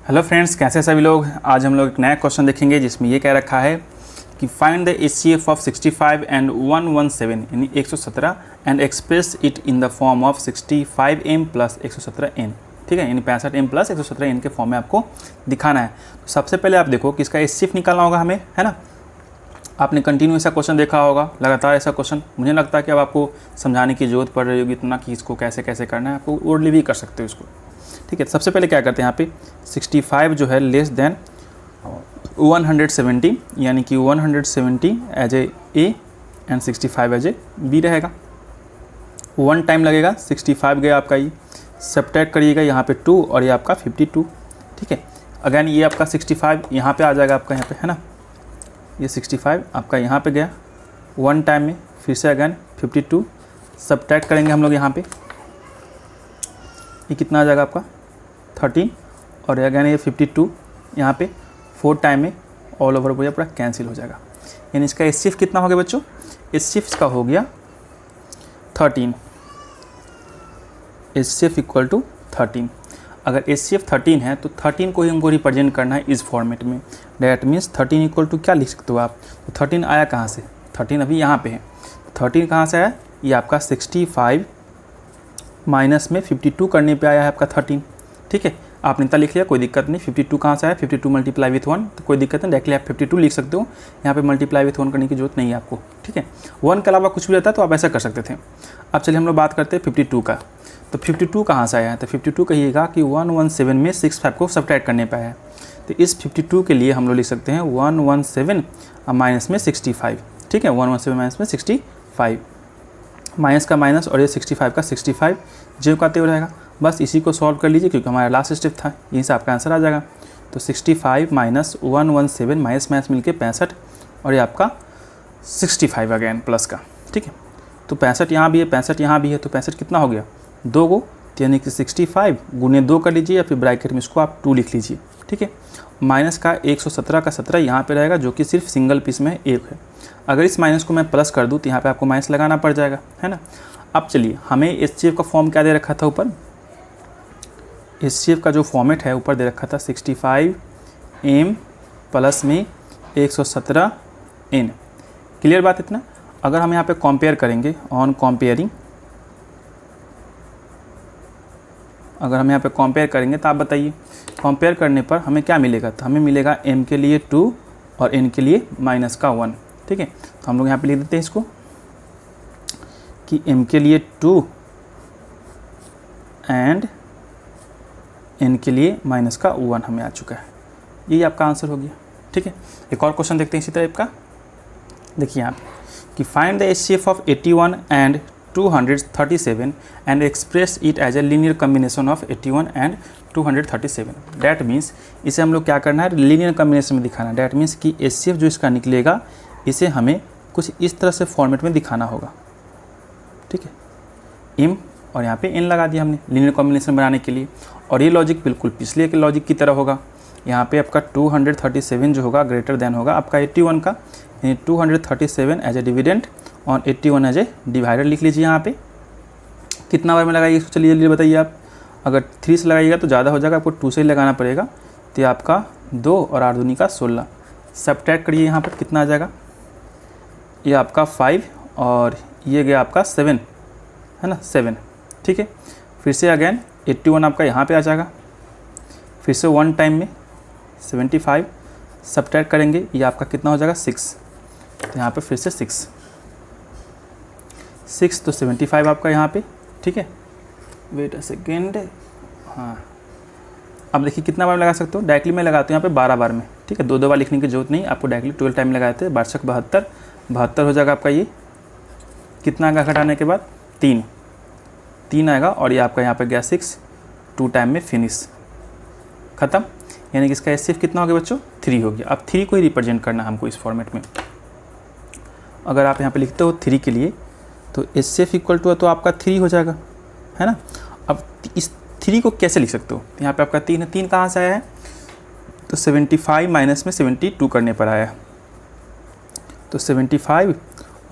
Hello friends, कैसे हैं सभी लोग। आज हम लोग एक नया क्वेश्चन देखेंगे जिसमें ये कह रखा है कि find the HCF of 65 and 117 यानी 117 and express it in the form of 65m plus 117n। ठीक है, यानी 65m प्लस 117n के फॉर्म में आपको दिखाना है। तो सबसे पहले आप देखो कि इसका HCF निकालना होगा हमें, है ना। आपने कंटिन्यू ऐसा क्वेश्चन देखा होगा, लगातार ऐसा क्वेश्चन। मुझे लगता है कि अब आपको समझाने की जरूरत पड़ रही होगी इतना कि इसको कैसे कैसे करना है। आपको वर्डली भी कर सकते हो इसको। ठीक है, सबसे पहले क्या करते हैं यहाँ पे 65 जो है लेस देन 170 यानी कि 170 as a and 65 as a b रहेगा। 1 टाइम लगेगा, 65 गया आपका, ये सब्ट्रैक्ट करिएगा यहाँ पे 2 और ये आपका 52। ठीक है, अगैन ये आपका 65 यहाँ पे आ जाएगा आपका, यहाँ पे है ना, ये 65 आपका यहाँ पे गया 1 टाइम में, फिर से अगैन 52 सब्ट्रैक्ट करेंगे हम लोग यहाँ पे, ये कितना आ जाएगा आपका 13 और अगैन ये 52 यहाँ पे 4 टाइम में ऑल ओवर पूरा कैंसिल हो जाएगा। यानी इसका HCF कितना हो गया बच्चों, HCF का हो गया 13, HCF इक्वल टू 13। अगर HCF 13 है तो 13 को ही हमको रिप्रेजेंट करना है इस फॉर्मेट में। डैट मीन्स 13 इक्वल टू क्या लिख सकते हो आप, तो 13 आया कहाँ से, 13 अभी यहाँ पे है। 13 कहाँ से आया, ये आपका 65 माइनस में 52 करने पे आया है आपका 13। ठीक है, आपने इतना लिख लिया, कोई दिक्कत नहीं। 52 कहाँ से आया, 52 मल्टीप्लाई विथ 1, तो कोई दिक्कत नहीं, डायरेक्टली आप 52 लिख सकते हो। यहाँ पे मल्टीप्लाई विथ 1 करने की जरूरत नहीं है आपको। ठीक है, 1 के अलावा कुछ भी रहता है तो आप ऐसा कर सकते थे। अब चलिए हम लोग बात करते हैं 52 का। तो 52 कहाँ से आया है, तो 52 कहिएगा कि 117 में 65 को सब्ट्रैक्ट करने पे आया है। तो इस 52 के लिए हम लोग लिख सकते हैं 117 माइनस में 65। ठीक है, 117 माइनस में 65, माइनस का माइनस और ये 65 का 65 जो का त्यों रहेगा। बस इसी को सॉल्व कर लीजिए क्योंकि हमारा लास्ट स्टेप था, यहीं से आपका आंसर आ जाएगा। तो 65 माइनस 117 माइनस माइनस मिलके 65 और ये आपका 65 अगेन प्लस का। ठीक है, तो 65 यहाँ भी है, 65 यहाँ भी है, तो 65 कितना हो गया 2 गो, यानी कि 65 गुने 2 कर लीजिए या फिर ब्रैकेट में इसको आप 2 लिख लीजिए। ठीक है, माइनस का 117 का 17 यहाँ पे रहेगा जो कि सिर्फ सिंगल पीस में 1 है। अगर इस माइनस को मैं प्लस कर दूँ तो यहाँ पे आपको माइनस लगाना पड़ जाएगा, है ना। अब चलिए, हमें HCF का फॉर्म क्या दे रखा था ऊपर, HCF का जो फॉर्मेट है ऊपर दे रखा था 65m प्लस में 117n। क्लियर बात इतना। अगर हम यहाँ पे कंपेयर करेंगे, ऑन कंपेयरिंग, अगर हम यहाँ पे कंपेयर करेंगे तो आप बताइए कंपेयर करने पर हमें क्या मिलेगा, तो हमें मिलेगा m के लिए 2 और n के लिए माइनस का 1। ठीक है, तो हम लोग यहाँ पे लिख देते हैं इसको कि m के लिए 2 एंड n के लिए माइनस का 1 हमें आ चुका है। यही आपका आंसर हो गया। ठीक है, एक और क्वेश्चन देखते हैं इसी टाइप का। देखिए यहाँ पे कि find the HCF of 81 and 237 and express it as a linear combination of 81 and 237। That means इसे हम लोग क्या करना है, लीनियर कम्बिनेशन में दिखाना है। डैट मीन्स कि HCF जो इसका निकलेगा इसे हमें कुछ इस तरह से फॉर्मेट में दिखाना होगा। ठीक है, m और यहाँ पे n लगा दिया हमने लीनियर कॉम्बिनेशन बनाने के लिए। और ये लॉजिक बिल्कुल पिछले के लॉजिक की तरह होगा। यहाँ पे आपका 237 जो होगा ग्रेटर देन होगा आपका 81 का, यानी 237 as a dividend on 81 as a divider लिख लीजिए। यहाँ पे कितना बार में लगाइए इसको, चलिए जल्दी बताइए आप। अगर 3 से लगाइएगा तो ज़्यादा हो जाएगा, आपको 2 से ही लगाना पड़ेगा। तो ये आपका 2 और 8 दूनी का 16 सब्ट्रैक्ट करिए, यहाँ पर कितना आ जाएगा, ये आपका 5 और ये गया आपका 7, है ना, 7। ठीक है, फिर से अगेन 81 आपका यहाँ पे आ जाएगा, फिर से 1 टाइम में 75 सब्ट्रैक्ट करेंगे, ये आपका कितना हो जाएगा 6। तो यहाँ पे फिर से 6 तो 75 आपका यहाँ पे। ठीक है, वेट अ सेकेंड, हाँ अब देखिए कितना बार लगा सकते हो, डायरेक्टली मैं लगाता हूँ यहाँ पे 12 बार में। ठीक है, 2 बार लिखने की जरूरत नहीं, आपको डायरेक्टली 12 टाइम लगाए थे। 12 72 हो जाएगा आपका। ये कितना आएगा घटाने के बाद 3 आएगा और ये आपका यहाँ पे गया 6, 2 टाइम में फिनिश, ख़त्म। यानी कि इसका HCF कितना हो गया बच्चों, 3 हो गया। अब 3 को ही रिप्रेजेंट करना हमको इस फॉर्मेट में। अगर आप यहाँ पे लिखते हो 3 के लिए तो HCF इक्वल टू तो आपका 3 हो जाएगा, है ना। अब इस 3 को कैसे लिख सकते हो, तो यहाँ पे आपका 3 है, 3 कहाँ से आया है, तो 75 माइनस में 72 करने पर आया है। तो 75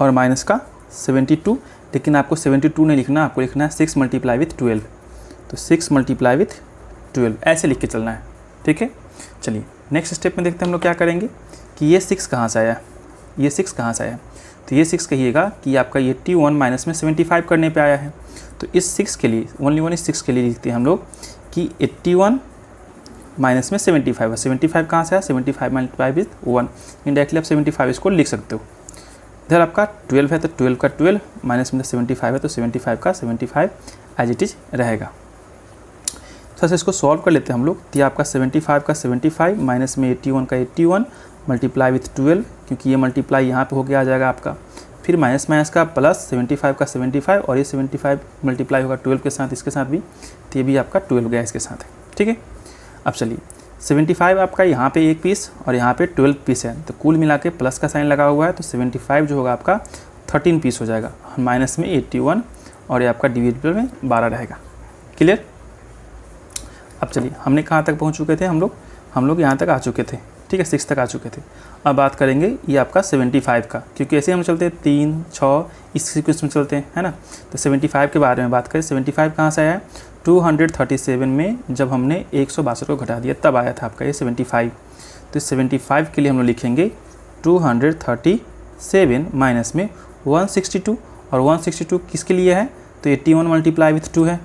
और माइनस का 72, लेकिन आपको 72 नहीं लिखना, आपको लिखना है 6 मल्टीप्लाई विथ 12। तो 6 मल्टीप्लाई विथ 12 ऐसे लिख के चलना है। ठीक है। चलिए नेक्स्ट स्टेप में देखते हैं हम लोग क्या करेंगे कि ये 6 कहाँ से आया, ये 6 कहाँ से आया। तो ये 6 कहिएगा कि आपका 81 माइनस में 75 करने पे आया है। तो इस 6 के लिए ओनली वन इस 6 के लिए लिखते हैं हम लोग कि 81 माइनस में 75 है। 75 कहाँ से आया, 75 मल्टीप्लाई विथ 1, इनडायरेक्टली आप 75 इसको लिख सकते हो। इधर आपका 12 है तो 12 का 12 माइनस में 75 है तो 75 का 75 एज इट इज रहेगा। तो इसको सॉल्व कर लेते हैं हम लोग। तो ये आपका 75 का 75 माइनस में 81 का 81 मल्टीप्लाई विथ 12, क्योंकि ये मल्टीप्लाई यहाँ पे हो गया आ जाएगा आपका, फिर माइनस माइनस का प्लस 75 का 75 और ये 75 मल्टीप्लाई होगा 12 के साथ, इसके साथ भी, तो ये भी आपका 12 हो गया इसके साथ, ठीक है। अब चलिए 75 आपका यहाँ पे एक पीस और यहाँ पे 12 पीस है, तो कुल मिला के प्लस का साइन लगा हुआ है, तो 75 जो होगा आपका 13 पीस हो जाएगा, माइनस में 81 और ये आपका डिविजिबल में 12 रहेगा। क्लियर। अब चलिए हमने कहाँ तक पहुँच चुके थे, हम लोग यहाँ तक आ चुके थे, ठीक है, 6 तक आ चुके थे। अब बात करेंगे ये आपका 75 का, क्योंकि ऐसे हम चलते हैं 3 6 इस सीक्वेंस में चलते हैं, है ना। तो 75 के बारे में बात करें, 75 कहाँ से आया है, 237 में जब हमने 162 को घटा दिया तब आया था आपका ये 75। तो 75 के लिए हम लोग लिखेंगे 237 माइनस में 162, और 162 किसके लिए है, तो 81 मल्टीप्लाई विथ 2 है,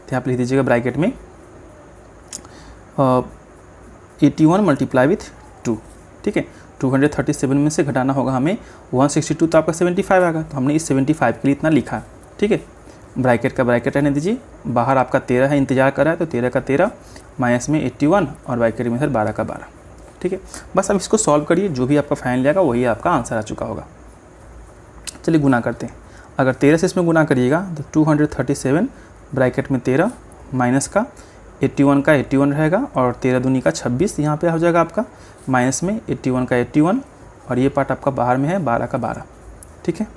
तो आप लिख दीजिएगा ब्रैकेट में 81 मल्टीप्लाई विथ 2, ठीक है। 237 में से घटाना होगा हमें 162, तो आपका 75 आएगा, तो हमने इस 75 के लिए इतना लिखा, ठीक है। ब्रैकेट का ब्रैकेट रहने दीजिए, बाहर आपका 13 है, इंतजार कर रहा है, तो 13 का 13 माइनस में 81 और ब्रैकेट में इधर 12 का 12, ठीक है। बस अब इसको सॉल्व करिए, जो भी आपका फाइनल आएगा वही आपका आंसर आ चुका होगा। चलिए गुना करते हैं। अगर 13 से इसमें गुना करिएगा तो 237 ब्रैकेट में 13 माइनस का 81 का 81 रहेगा, और 13 दूनी का 26 यहाँ पे हो जाएगा आपका, माइनस में 81 का 81 और ये पार्ट आपका बाहर में है 12 का 12, ठीक है।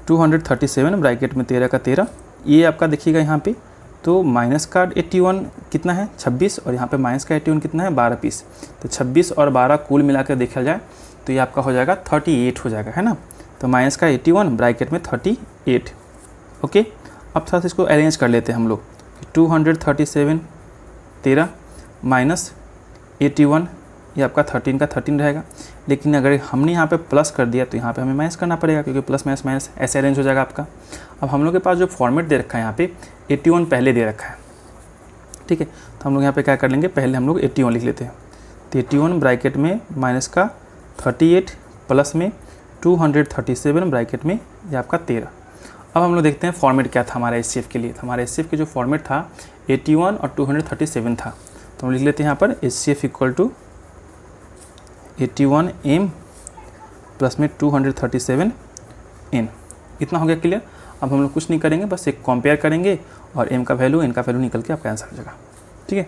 237 ब्रैकेट में 13 का 13, ये आपका देखिएगा यहाँ पे, तो माइनस का 81 कितना है 26, और यहाँ पे माइनस का 81 कितना है 12 पीस, तो 26 और 12 कुल मिला कर देखा जाए तो ये आपका हो जाएगा 38 हो जाएगा, है ना। तो माइनस का 81 ब्रैकेट में 38, ओके। अब थोड़ा सा इसको अरेंज कर लेते हैं हम लोग। 237 13 माइनस 81, ये आपका 13 का 13 रहेगा, लेकिन अगर हमने यहाँ पे प्लस कर दिया तो यहाँ पे हमें माइनस करना पड़ेगा, क्योंकि प्लस माइनस माइनस ऐसे अरेंज हो जाएगा आपका। अब हम लोग के पास जो फॉर्मेट दे रखा है यहाँ पे 81 पहले दे रखा है, ठीक है। तो हम लोग यहाँ पे क्या कर लेंगे, पहले हम लोग 81 लिख लेते हैं। तो 81 ब्रैकेट में माइनस का 38 प्लस में 237 ब्रैकेट में ये आपका 13। अब हम लोग देखते हैं फॉर्मेट क्या था हमारा एचसीएफ के लिए। तो हमारा एचसीएफ के जो फॉर्मेट था 81 और 237 था, तो हम लिख लेते हैं यहाँ पर HCF equal to 81 m plus में 237 n। इतना हो गया क्लियर। अब हम लोग कुछ नहीं करेंगे, बस एक कंपेयर करेंगे और m का वैल्यू n का वैल्यू निकल के आपका आंसर हो जाएगा, ठीक है।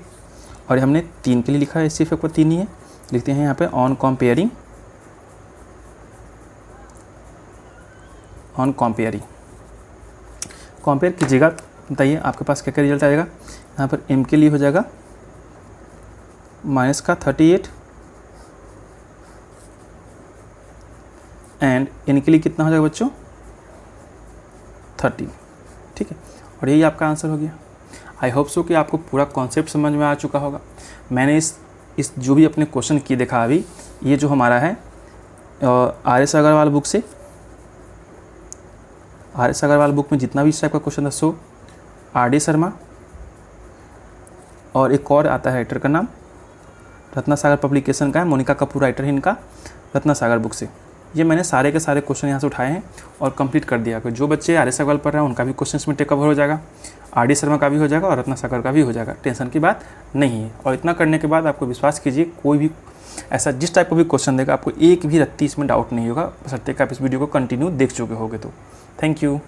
और ये हमने 3 के लिए लिखा है, एचसीएफ पर 3 ही है, लिखते हैं यहाँ पे ऑन कंपेयरिंग कंपेयर कीजिएगा, बताइए आपके पास क्या क्या रिजल्ट आएगा। यहाँ पर m के लिए हो जाएगा माइनस का 38 एंड n के लिए कितना हो जाएगा बच्चों 13, ठीक है। और यही आपका आंसर हो गया। आई होप सो कि आपको पूरा कॉन्सेप्ट समझ में आ चुका होगा। मैंने इस जो भी अपने क्वेश्चन किए देखा अभी, ये जो हमारा है RS अग्रवाल बुक से, RS अग्रवाल बुक में जितना भी इस टाइप का क्वेश्चन था सो RD शर्मा, और एक और आता है राइटर का नाम रत्ना सागर पब्लिकेशन का है, मोनिका कपूर राइटर है इनका, रत्ना सागर बुक से। ये मैंने सारे के सारे क्वेश्चन यहाँ से उठाए हैं और कंप्लीट कर दिया। जो बच्चे RS अग्रवाल पढ़ रहे हैं उनका भी क्वेश्चन में टेक कवर हो जाएगा, RD शर्मा का भी हो जाएगा और रत्ना सागर का भी हो जाएगा, टेंशन की बात नहीं है। और इतना करने के बाद आपको विश्वास कीजिए, कोई भी ऐसा जिस टाइप का भी क्वेश्चन देगा आपको एक भी रत्ती इसमें डाउट नहीं होगा, बशर्ते कि आप इस वीडियो को कंटिन्यू देख चुके होगे तो। Thank you.